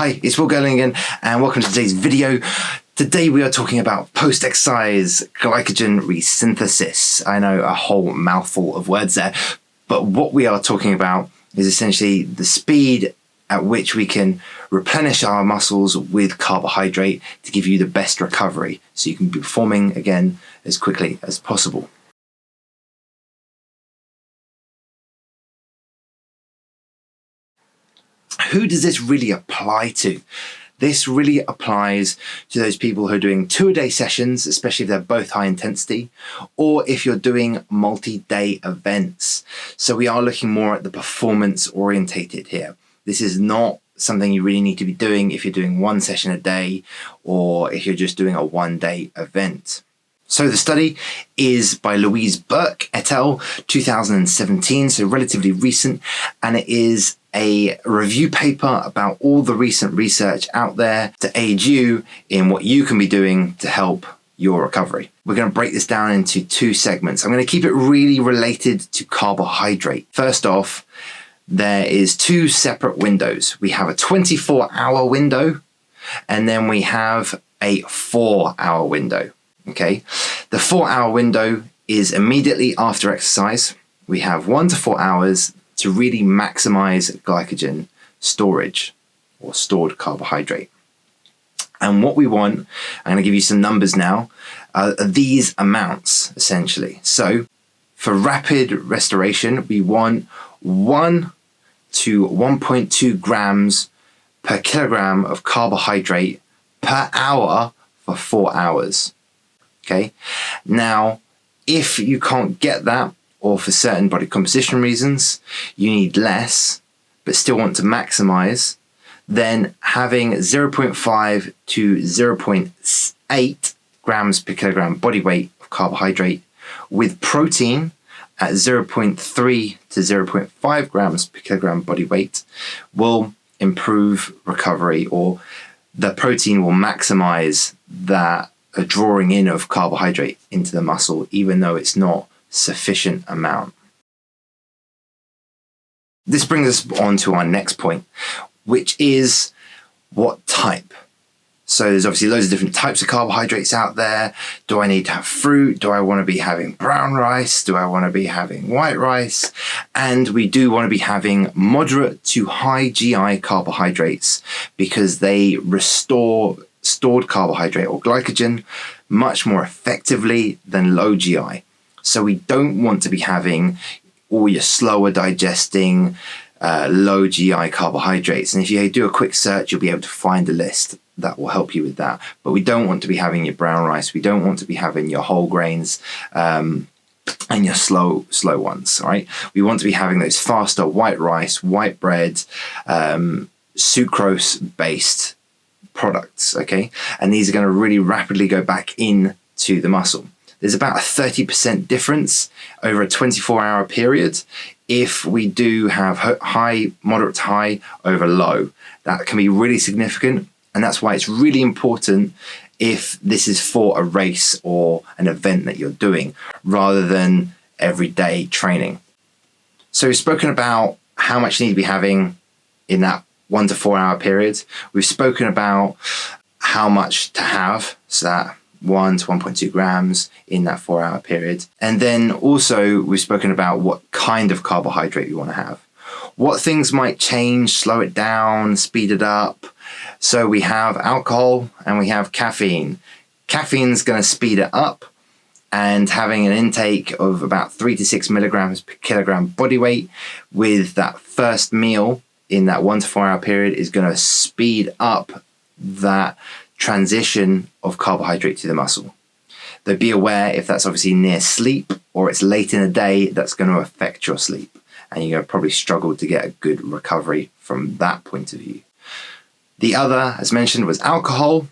Hi, it's Burke again, and welcome to today's video. Today we are talking about post-exercise glycogen resynthesis. I know, a whole mouthful of words there, but what we are talking about is essentially the speed at which we can replenish our muscles with carbohydrate to give you the best recovery, so you can be performing again as quickly as possible. Who does this really apply to? This really applies to those people who are doing 2-a-day sessions, especially if they're both high intensity, or if you're doing multi-day events. So we are looking more at the performance orientated here. This is not something you really need to be doing if you're doing one session a day or if you're just doing a 1-day event. So the study is by Burke et al. 2017, so relatively recent, and it is a review paper about all the recent research out there to aid you in what you can be doing to help your recovery. We're going to break this down into 2 segments. I'm going to keep it really related to carbohydrate. First off, there is 2 separate windows. We have a 24-hour window, and then we have a 4-hour window. Okay, the 4-hour window is immediately after exercise. We have 1 to 4 hours to really maximize glycogen storage or stored carbohydrate. And what we want, I'm going to give you some numbers now, are these amounts essentially. So for rapid restoration, we want 1 to 1.2 grams per kilogram of carbohydrate per hour for 4 hours. Okay, now if you can't get that, or for certain body composition reasons you need less but still want to maximize, then having 0.5 to 0.8 grams per kilogram body weight of carbohydrate with protein at 0.3 to 0.5 grams per kilogram body weight will improve recovery, or the protein will maximize that a drawing in of carbohydrate into the muscle, even though it's not sufficient amount. This brings us on to our next point, which is what type. So there's obviously loads of different types of carbohydrates out there. Do I need to have fruit? Do I want to be having brown rice? Do I want to be having white rice? And we do want to be having moderate to high GI carbohydrates because they restore stored carbohydrate or glycogen much more effectively than low GI. So we don't want to be having all your slower digesting low GI carbohydrates. And if you do a quick search, you'll be able to find a list that will help you with that. But we don't want to be having your brown rice. We don't want to be having your whole grains and your slow ones, right? We want to be having those faster white rice, white bread, sucrose-based products, okay? And these are going to really rapidly go back into the muscle. There's about a 30% difference over a 24-hour period if we do have high, moderate to high over low. That can be really significant, and that's why it's really important if this is for a race or an event that you're doing rather than everyday training. So we've spoken about how much you need to be having in that 1 to 4 hour period. We've spoken about how much to have, so that 1 to 1.2 grams in that 4 hour period. And then also we've spoken about what kind of carbohydrate you want to have. What things might change, slow it down, speed it up. So we have alcohol and we have caffeine. Caffeine's going to speed it up, and having an intake of about 3 to 6 milligrams per kilogram body weight with that first meal in that 1 to 4 hour period is going to speed up that transition of carbohydrate to the muscle. Though be aware, if that's obviously near sleep or it's late in the day, that's going to affect your sleep, and you're going to probably struggle to get a good recovery from that point of view. The other, as mentioned, was alcohol,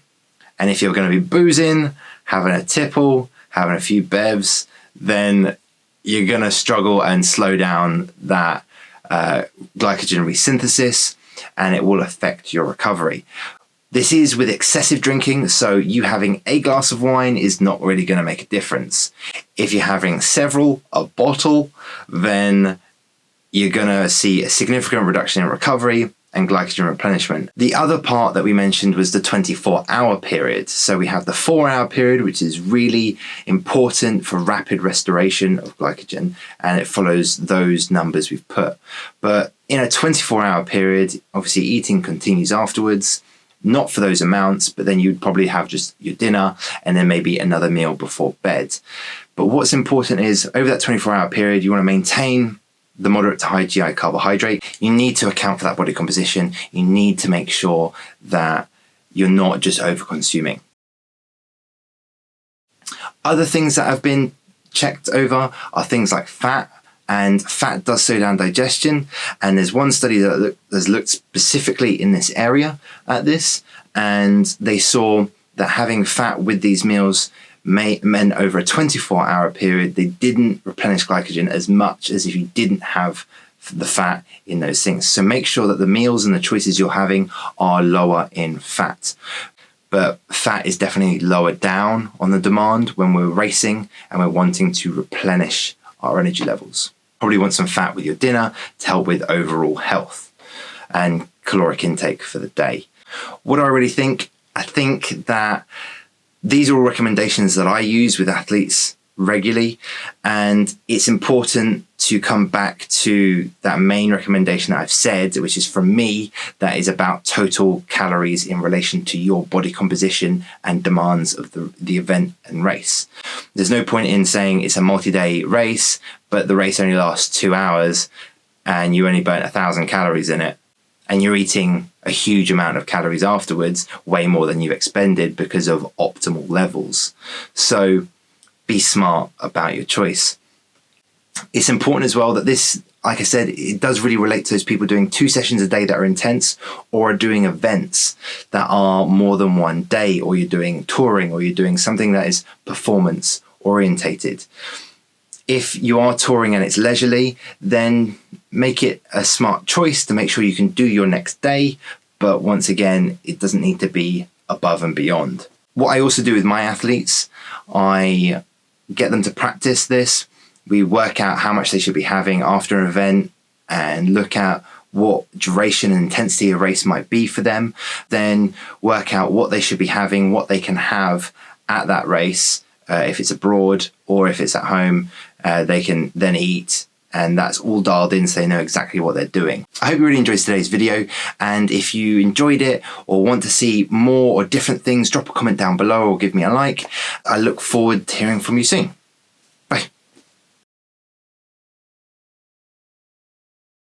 and if you're going to be boozing, having a tipple, having a few bevs, then you're going to struggle and slow down that glycogen resynthesis, and it will affect your recovery. This is with excessive drinking, so you having a glass of wine is not really going to make a difference. If you're having several, a bottle, then you're going to see a significant reduction in recovery. and glycogen replenishment. The other part that we mentioned was the 24-hour period. So we have the 4-hour period, which is really important for rapid restoration of glycogen, and it follows those numbers we've put. But in a 24-hour period, obviously eating continues afterwards, not for those amounts, but then you'd probably have just your dinner and then maybe another meal before bed. But what's important is over that 24-hour period, you want to maintain the moderate to high GI carbohydrate. You need to account for that body composition. You need to make sure that you're not just over consuming. Other things that have been checked over are things like fat, and fat does slow down digestion. And there's one study that has looked specifically in this area at this, and they saw that having fat with these meals meant over a 24-hour period, they didn't replenish glycogen as much as if you didn't have the fat in those things. So make sure that the meals and the choices you're having are lower in fat. But fat is definitely lower down on the demand when we're racing and we're wanting to replenish our energy levels. Probably want some fat with your dinner to help with overall health and caloric intake for the day. What do I really think? I think that these are all recommendations that I use with athletes regularly, and it's important to come back to that main recommendation that I've said, which is from me, that is about total calories in relation to your body composition and demands of the event and race. There's no point in saying it's a multi-day race, but the race only lasts 2 hours and you only burnt 1,000 calories in it, and you're eating a huge amount of calories afterwards, way more than you've expended because of optimal levels. So be smart about your choice. It's important as well that this, like I said, it does really relate to those people doing 2 sessions a day that are intense, or are doing events that are more than one day, or you're doing touring, or you're doing something that is performance orientated. If you are touring and it's leisurely, then make it a smart choice to make sure you can do your next day. But once again, it doesn't need to be above and beyond. What I also do with my athletes, I get them to practice this. We work out how much they should be having after an event and look at what duration and intensity a race might be for them. Then work out what they should be having, what they can have at that race. If it's abroad or if it's at home, they can then eat, and that's all dialed in so they know exactly what they're doing. I hope you really enjoyed today's video, and if you enjoyed it or want to see more or different things, drop a comment down below or give me a like. I look forward to hearing from you soon.